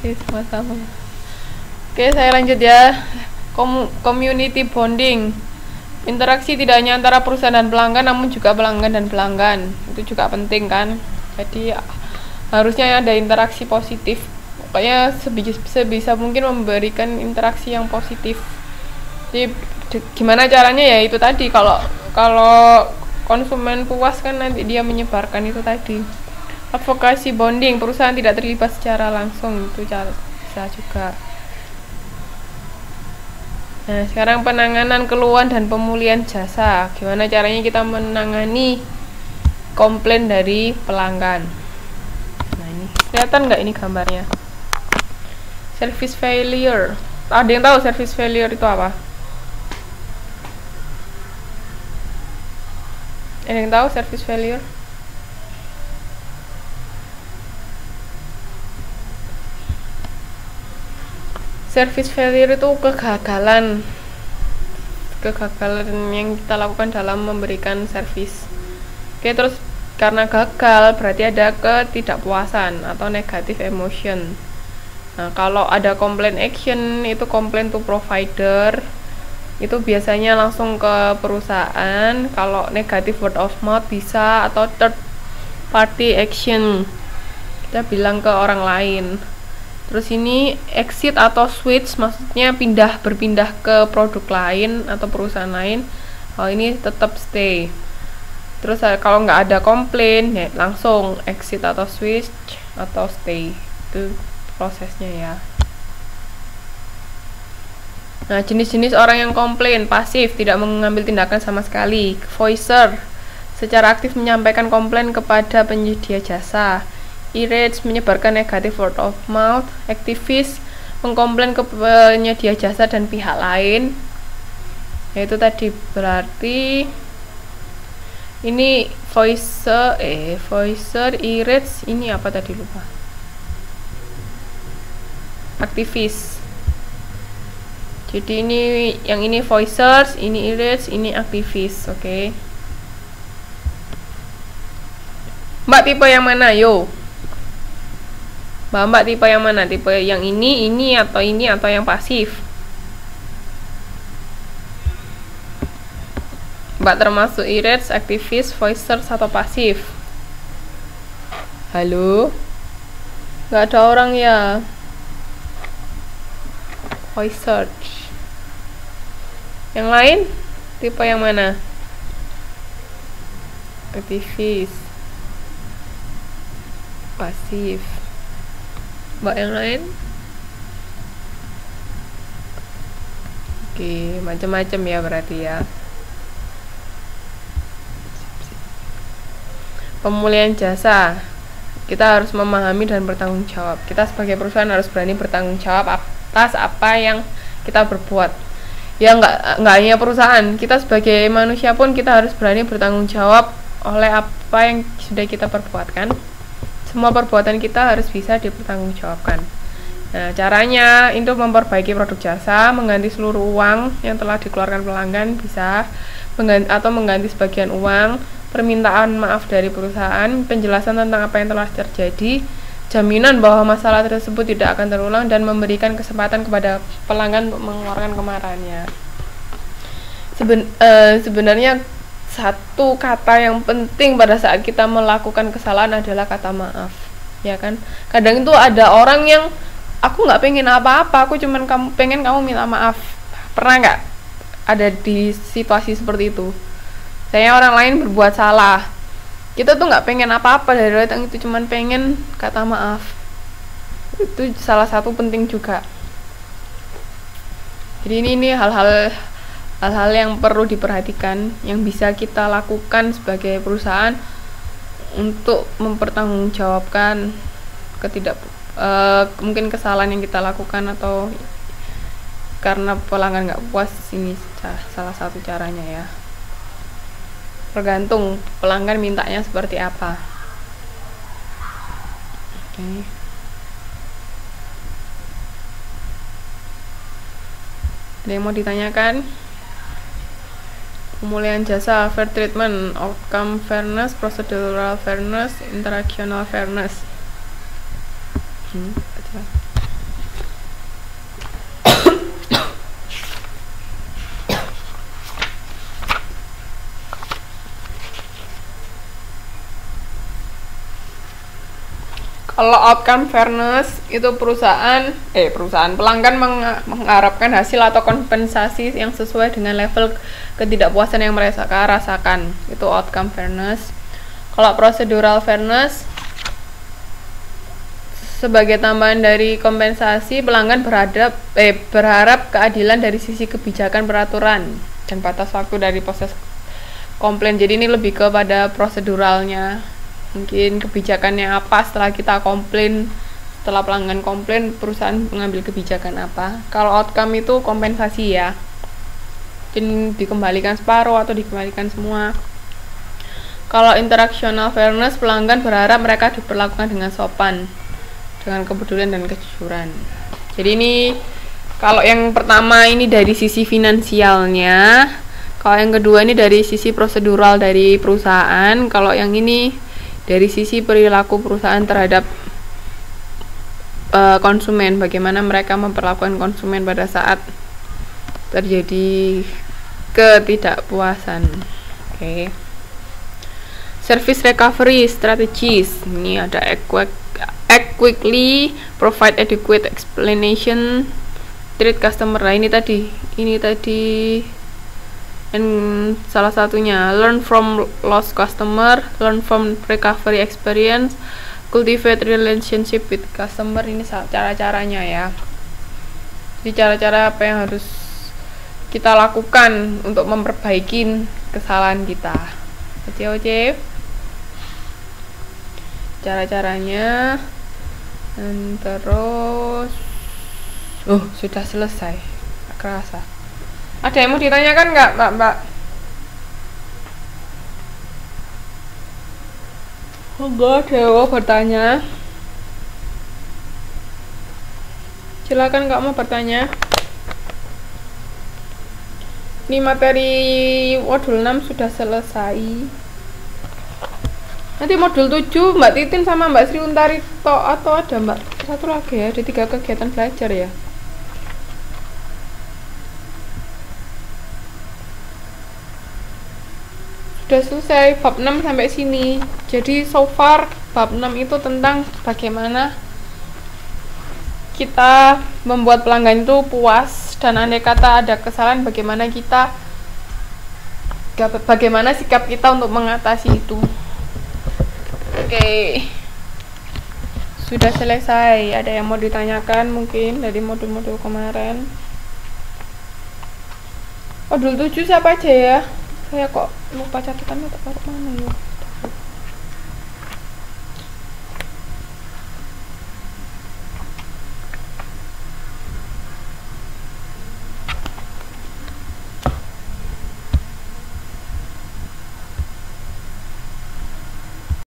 Oke, sama-sama. Oke, saya lanjut ya. Community bonding. Interaksi tidak hanya antara perusahaan dan pelanggan, namun juga pelanggan dan pelanggan. Itu juga penting kan. Jadi harusnya ada interaksi positif. Pokoknya sebisa mungkin memberikan interaksi yang positif. Jadi gimana caranya ya itu tadi, kalau konsumen puas kan nanti dia menyebarkan itu tadi. Advokasi bonding, perusahaan tidak terlibat secara langsung, itu bisa juga. Nah, sekarang penanganan keluhan dan pemulihan jasa. Gimana caranya kita menangani komplain dari pelanggan? Nah, ini kelihatan nggak ini gambarnya? Service failure. Ada yang tahu service failure itu apa? Ada yang tahu service failure? Service failure itu kegagalan yang kita lakukan dalam memberikan service. Oke, terus karena gagal berarti ada ketidakpuasan atau negative emotion. Nah, kalau ada complaint action, itu complaint to provider, itu biasanya langsung ke perusahaan. Kalau negative word of mouth bisa, atau third party action, kita bilang ke orang lain. Terus ini exit atau switch, maksudnya berpindah ke produk lain atau perusahaan lain. Kalau ini tetap stay. Terus kalau nggak ada komplain ya langsung exit atau switch atau stay. Itu prosesnya ya. Nah, jenis-jenis orang yang komplain: pasif, tidak mengambil tindakan sama sekali; voicer, secara aktif menyampaikan komplain kepada penyedia jasa; irate, menyebarkan negative word of mouth; aktivis, mengkomplain ke penyedia jasa dan pihak lain. Yaitu tadi berarti ini voicer, irate, ini apa tadi lupa. Aktivis. Jadi ini yang ini voicers, ini irate, ini aktivis, oke. Mbak tipe yang mana? Yo. Mbak tipe yang mana? Tipe yang ini atau yang pasif? Mbak termasuk irate, aktivis, voicers atau pasif? Halo? Gak ada orang ya? Voicers. Yang lain? Tipe yang mana? Aktivis, pasif. Mbak yang lain? Oke, macam-macam ya berarti ya. Pemulihan jasa. Kita harus memahami dan bertanggung jawab. Kita sebagai perusahaan harus berani bertanggung jawab atas apa yang kita berbuat. Ya nggak hanya perusahaan, kita sebagai manusia pun kita harus berani bertanggung jawab oleh apa yang sudah kita perbuat kan. Semua perbuatan kita harus bisa dipertanggungjawabkan. Nah, caranya itu memperbaiki produk jasa, mengganti seluruh uang yang telah dikeluarkan pelanggan bisa, mengganti sebagian uang, permintaan maaf dari perusahaan, penjelasan tentang apa yang telah terjadi, jaminan bahwa masalah tersebut tidak akan terulang, dan memberikan kesempatan kepada pelanggan untuk mengeluarkan kemarahannya. Sebenarnya satu kata yang penting pada saat kita melakukan kesalahan adalah kata maaf, ya kan? Kadang itu ada orang yang aku nggak pengen apa-apa, aku cuman pengen kamu minta maaf. Pernah nggak ada di situasi seperti itu? Saya orang lain berbuat salah, kita tuh nggak pengen apa-apa dari datang, itu cuman pengen kata maaf. Itu salah satu penting juga. Jadi ini hal-hal yang perlu diperhatikan, yang bisa kita lakukan sebagai perusahaan untuk mempertanggungjawabkan mungkin kesalahan yang kita lakukan, atau karena pelanggan nggak puas. Ini salah satu caranya ya. Tergantung pelanggan mintanya seperti apa. Oke. Ada yang mau ditanyakan? Pemulihan jasa, fair treatment, outcome fairness, procedural fairness, interactional fairness. Kalau outcome fairness itu perusahaan pelanggan mengharapkan hasil atau kompensasi yang sesuai dengan level ketidakpuasan yang mereka rasakan. Itu outcome fairness. Kalau procedural fairness, sebagai tambahan dari kompensasi, pelanggan berharap keadilan dari sisi kebijakan peraturan dan batas waktu dari proses komplain. Jadi ini lebih kepada proseduralnya, mungkin kebijakannya apa setelah kita komplain, setelah pelanggan komplain perusahaan mengambil kebijakan apa. Kalau outcome itu kompensasi ya, mungkin dikembalikan separuh atau dikembalikan semua. Kalau interactional fairness, pelanggan berharap mereka diperlakukan dengan sopan, dengan kepedulian dan kejujuran. Jadi ini kalau yang pertama ini dari sisi finansialnya, kalau yang kedua ini dari sisi prosedural dari perusahaan, kalau yang ini dari sisi perilaku perusahaan terhadap konsumen, bagaimana mereka memperlakukan konsumen pada saat terjadi ketidakpuasan. Oke. Service recovery strategies, ini ada act quickly, provide adequate explanation, treat customer. Nah, ini tadi dan salah satunya learn from lost customer, learn from recovery experience, cultivate relationship with customer. Ini cara-caranya ya. Jadi cara-cara apa yang harus kita lakukan untuk memperbaiki kesalahan kita. Oke. Cara-caranya. Dan terus sudah selesai. Gak kerasa. Ada yang mau ditanyakan nggak, Mbak? Enggak ada yang mau bertanya. Silakan Kak mau bertanya. Ini materi modul 6 sudah selesai. Nanti modul 7 Mbak Titin sama Mbak Sri Untarito atau ada Mbak satu lagi ya, ada 3 kegiatan belajar ya. Sudah selesai bab 6 sampai sini. Jadi so far bab 6 itu tentang bagaimana kita membuat pelanggan itu puas, dan andai kata ada kesalahan bagaimana sikap kita untuk mengatasi itu. Oke. Sudah selesai. Ada yang mau ditanyakan mungkin dari modul-modul kemarin? Modul 7 siapa aja ya? Saya kok lupa catatannya, tak taruh mana ya.